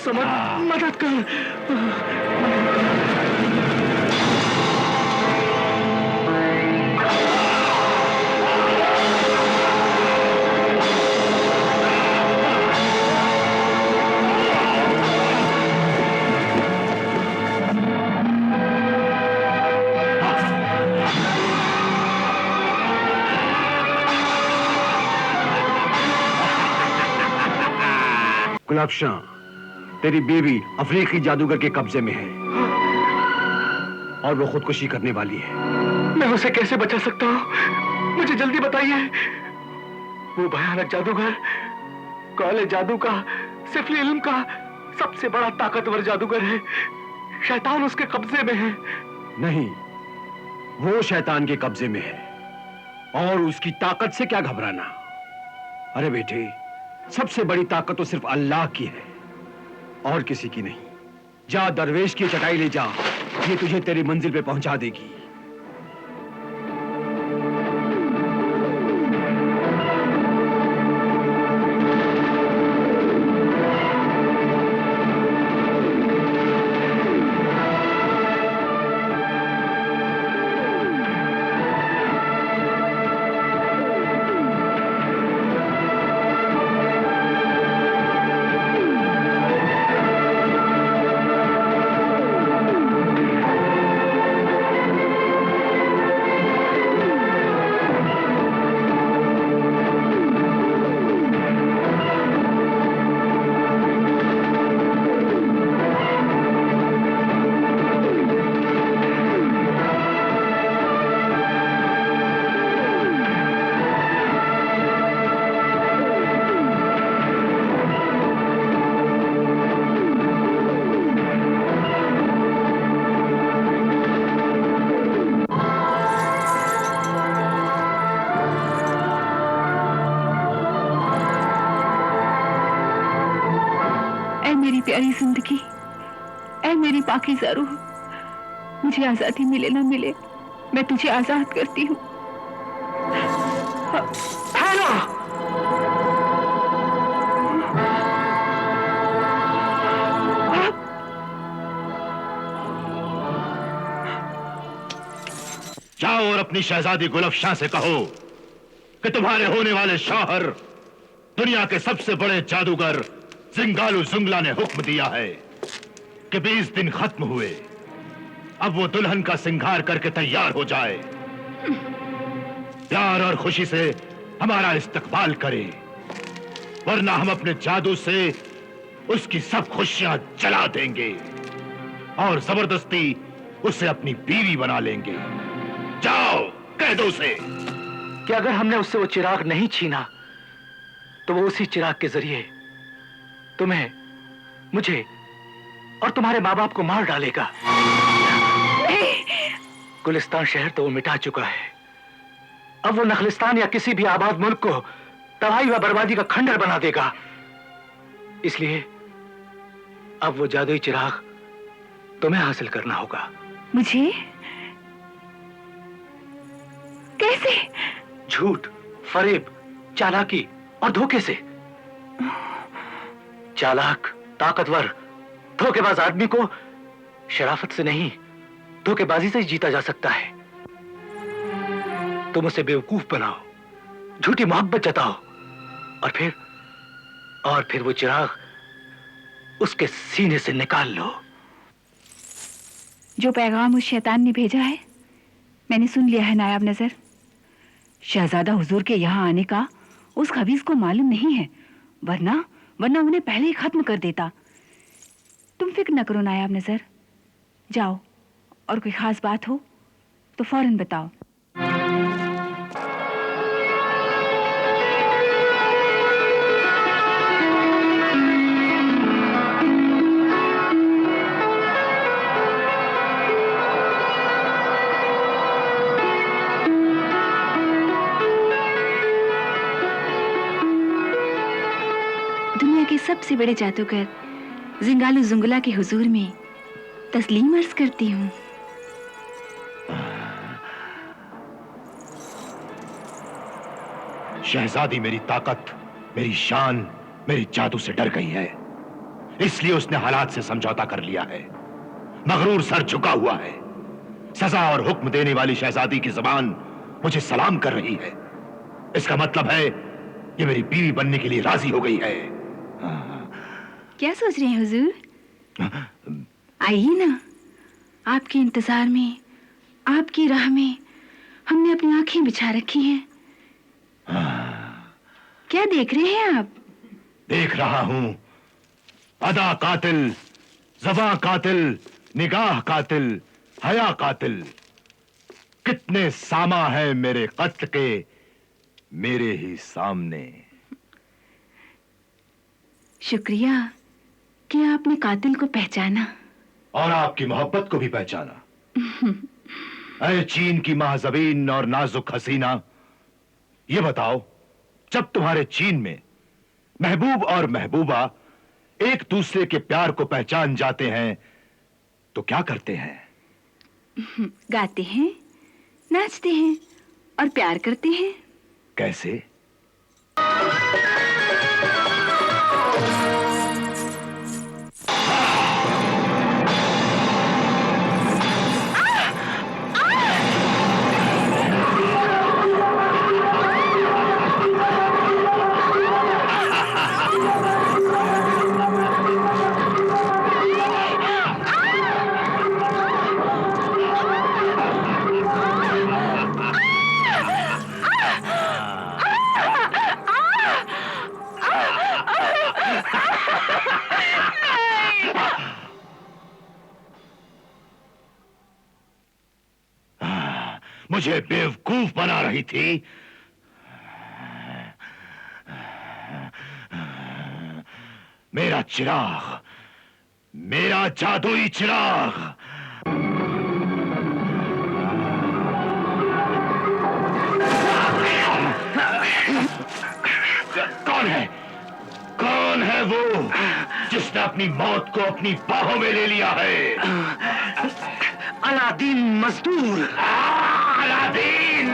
समझ, मदद कर। गुलाब शाह, तेरी बीवी अफ्रीकी जादूगर के कब्जे में है और वो खुदकुशी करने वाली है। मैं उसे कैसे बचा सकता हूँ? मुझे जल्दी बताइए। वो भयानक जादूगर, काले जादू का, सिफली इल्म का सबसे बड़ा ताकतवर जादूगर है। शैतान उसके कब्जे में है। नहीं, वो शैतान के कब्जे में है और उसकी ताकत से क्या घबराना। अरे बेटे, सबसे बड़ी ताकत तो सिर्फ अल्लाह की है और किसी की नहीं। जा दरवेश की चटाई ले जा, ये तुझे तेरी मंजिल पे पहुंचा देगी। प्यारी जिंदगी, ऐ मेरी पाकीज़ा रूह, मुझे आजादी मिले ना मिले, मैं तुझे आजाद करती हूँ। जाओ और अपनी शहजादी गुलाब शाह से कहो कि तुम्हारे होने वाले शौहर, दुनिया के सबसे बड़े जादूगर जिंगालू जुंगला ने हुक्म दिया है कि 20 दिन खत्म हुए, अब वो दुल्हन का सिंगार करके तैयार हो जाए, प्यार और खुशी से हमारा इस्तकबाल करे, वरना हम अपने जादू से उसकी सब खुशियां जला देंगे और जबरदस्ती उसे अपनी बीवी बना लेंगे। जाओ, कह दो उसे कि अगर हमने उससे वो चिराग नहीं छीना तो वो उसी चिराग के जरिए तुम्हें, मुझे और तुम्हारे माँ बाप को मार डालेगा। गुलिस्तान शहर तो वो मिटा चुका है, अब वो नखलिस्तान या किसी भी आबाद मुल्क को तबाही व बर्बादी का खंडर बना देगा। इसलिए अब वो जादुई चिराग तुम्हें हासिल करना होगा। मुझे? कैसे? झूठ, फरेब, चालाकी और धोखे से। चालाक, ताकतवर, धोखेबाज आदमी को शराफत से नहीं, धोखेबाजी से ही जीता जा सकता है। तुम उसे बेवकूफ बनाओ, झूठी मोहब्बत जताओ और फिर वो चिराग उसके सीने से निकाल लो। जो पैगाम उस शैतान ने भेजा है मैंने सुन लिया है नायाब नजर। शहजादा हुजूर के यहाँ आने का उस खबीज को मालूम नहीं है, वरना उन्हें पहले ही खत्म कर देता। तुम फिक्र न करो नायाब नजर, जाओ और कोई खास बात हो तो फौरन बताओ। दुनिया के सबसे बड़े जादूगर जिंगालू जुंगला के हुजूर में तस्लीम अर्ज करती हूँ। शहजादी मेरी ताकत, मेरी शान, मेरी जादू से डर गई है, इसलिए उसने हालात से समझौता कर लिया है। मगरूर सर झुका हुआ है। सजा और हुक्म देने वाली शहजादी की जुबान मुझे सलाम कर रही है। इसका मतलब है ये मेरी बीवी बनने के लिए राजी हो गई है। क्या सोच रहे हैं हुजूर? आइए ना, आपके इंतजार में, आपकी राह में हमने अपनी आंखें बिछा रखी हैं। क्या देख रहे हैं आप? देख रहा हूं, अदा कातिल, ज़बां कातिल, निगाह कातिल, हया कातिल। कितने सामा है मेरे कत्ल के मेरे ही सामने। शुक्रिया कि आपने कातिल को पहचाना और आपकी मोहब्बत को भी पहचाना। अरे चीन की महाजबीन और नाजुक हसीना, ये बताओ, जब तुम्हारे चीन में महबूब और महबूबा एक दूसरे के प्यार को पहचान जाते हैं तो क्या करते हैं? गाते हैं, नाचते हैं और प्यार करते हैं। कैसे? मुझे बेवकूफ बना रही थी। मेरा चिराग, मेरा जादुई चिराग। कौन है? कौन है वो जिसने अपनी मौत को अपनी बाहों में ले लिया है? अलादीन मजदूर। अलादीन!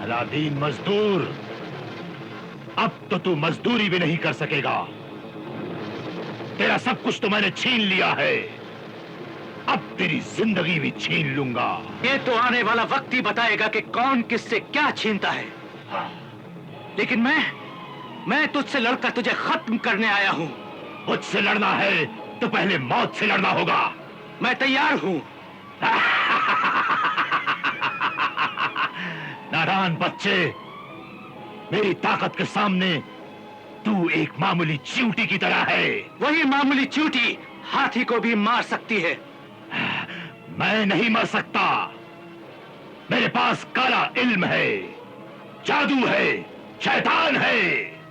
अलादीन मजदूर, अब तो तू मजदूरी भी नहीं कर सकेगा। तेरा सब कुछ तो मैंने छीन लिया है, अब तेरी जिंदगी भी छीन लूंगा। ये तो आने वाला वक्त ही बताएगा कि कौन किससे क्या छीनता है। लेकिन मैं तुझसे लड़कर तुझे खत्म करने आया हूं। मुझसे लड़ना है तो पहले मौत से लड़ना होगा। मैं तैयार हूं। नादान बच्चे, मेरी ताकत के सामने तू एक मामूली चींटी की तरह है। वही मामूली चींटी हाथी को भी मार सकती है। मैं नहीं मर सकता। मेरे पास काला इल्म है, जादू है, शैतान है।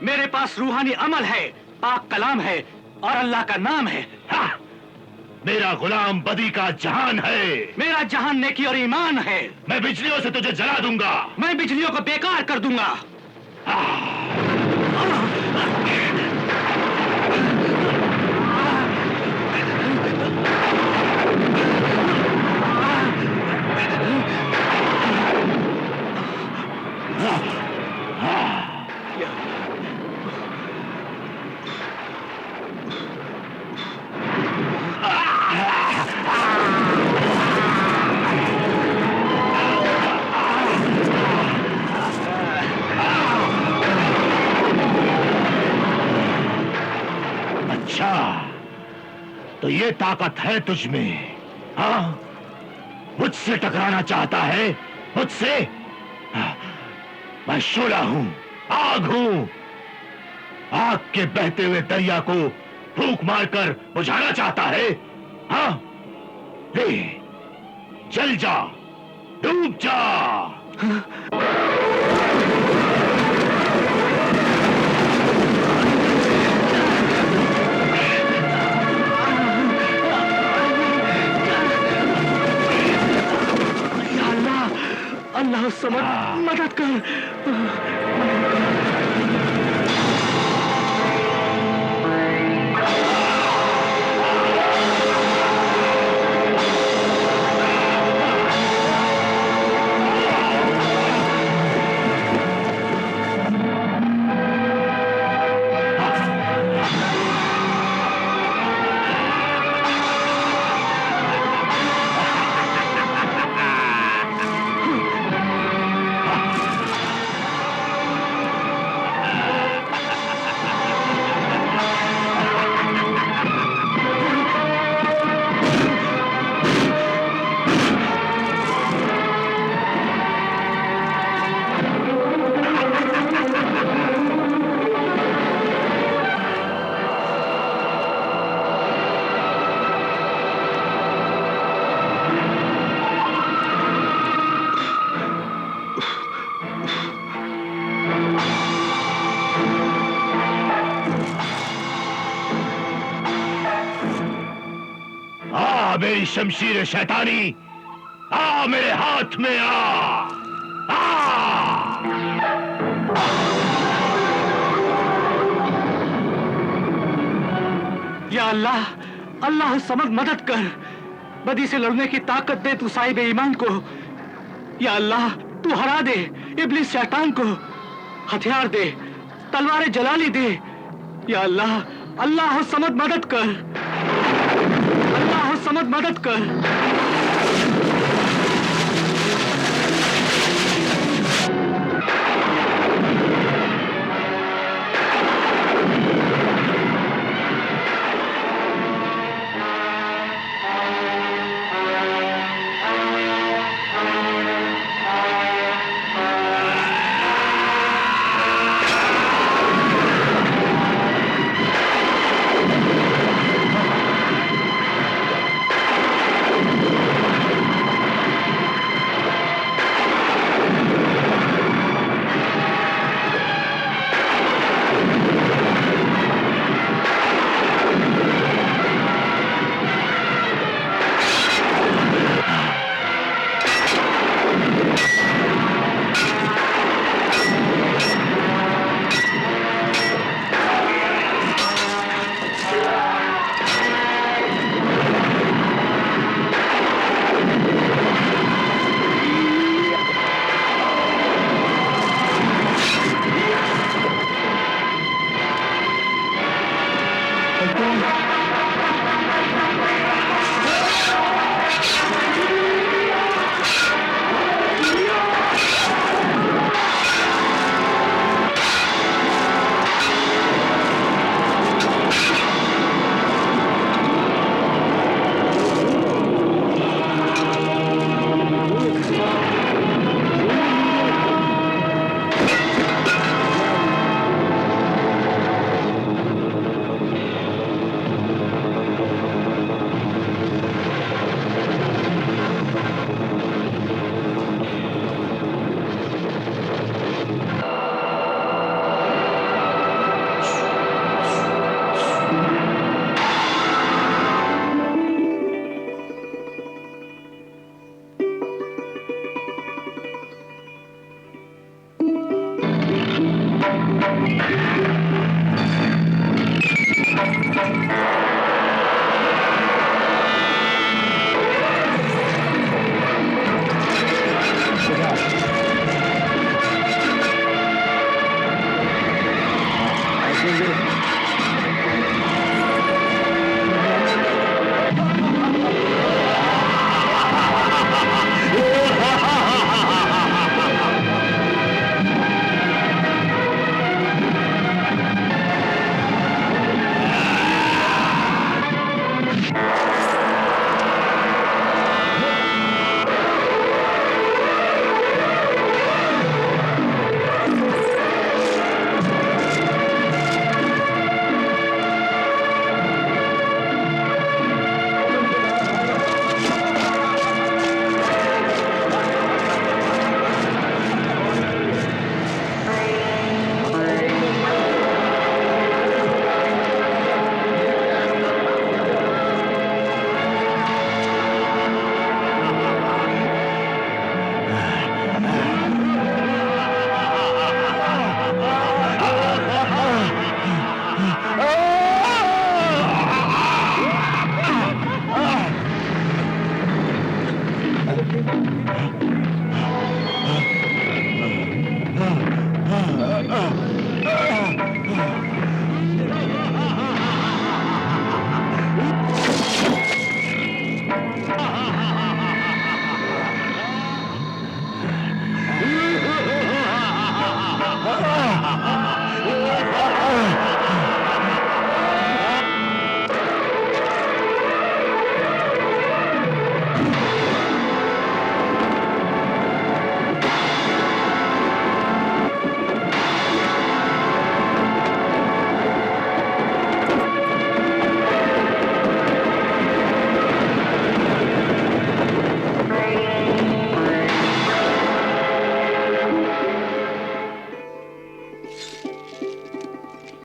मेरे पास रूहानी अमल है, पाक कलाम है और अल्लाह का नाम है। हाँ, मेरा गुलाम बदी का जहान है। मेरा जहान नेकी और ईमान है। मैं बिजलियों से तुझे जला दूंगा। मैं बिजलियों को बेकार कर दूंगा। अच्छा, तो ये ताकत है तुझ में? हाँ, मुझसे टकराना चाहता है? मुझसे? मैं शोला हूं, आग हूं। आग के बहते हुए दरिया को फूंक मारकर बुझाना चाहता है? हाँ, ले, जल जा, डूब जा। अल्लाह समद मदद कर। मेरी शमशीर शैतानी, आ मेरे हाथ में आ। या अल्लाह, अल्लाह समद मदद कर। बदी से लड़ने की ताकत दे तू साहिब ईमान को। या अल्लाह, तू हरा दे इब्लिस शैतान को। हथियार दे, तलवारें जलाली दे। या अल्लाह, अल्लाह समद मदद कर। अल्लाह समद मदद कर।